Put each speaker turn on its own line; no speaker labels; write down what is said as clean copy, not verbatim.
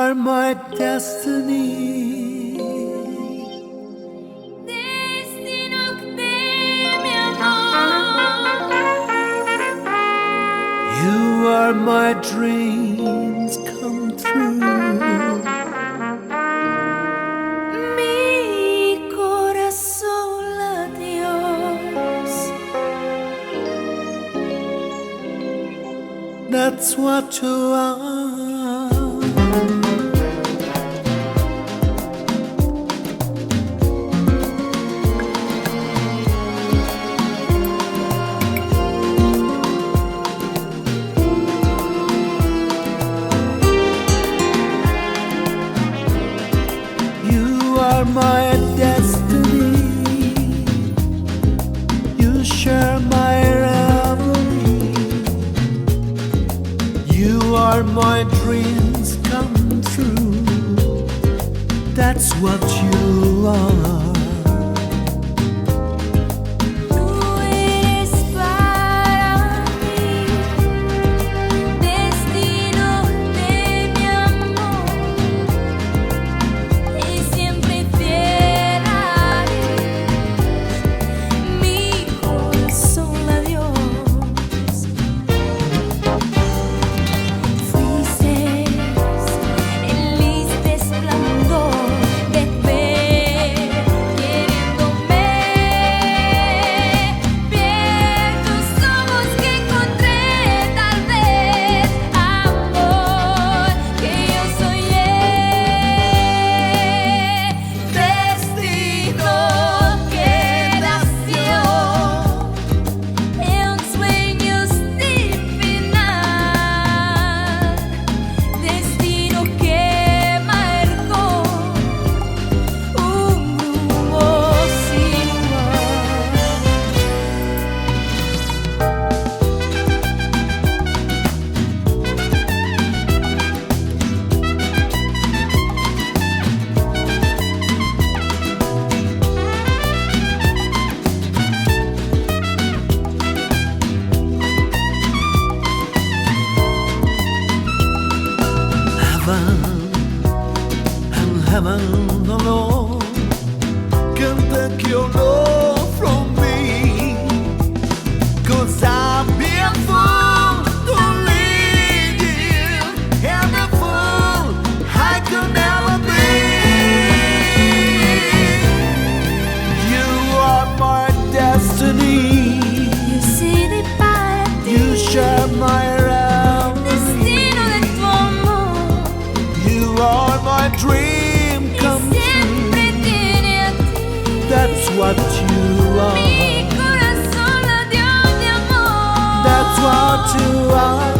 are my destiny.
Destino de mi amor.
You are my dreams come true.
Mi corazón latios.
That's what you are. You are my destiny. You share my reverie. You are my dreams come true. That's what you are.
Tú eres para mí, destino de mi amor, y siempre fiel a Dios, mi corazón la dio. Fuiste el luz resplandor de ver queriéndome. Bien tus ojos que encontré, tal vez amor, que yo soy destino que nació en un sueño sin final, destino que marcó un rumbo sin igual.
Heaven and heaven alone can take your love from me. 'Cause I've been fool to lead you, and a fool I could never be. You are my destiny.
Yo seré para ti,
You share my reverie.
destino de tu amor,
You are my dream
y
come true.
siempre tiene a ti.
That's what you
Mi
are.
corazón la dio de amor.
That's what you are.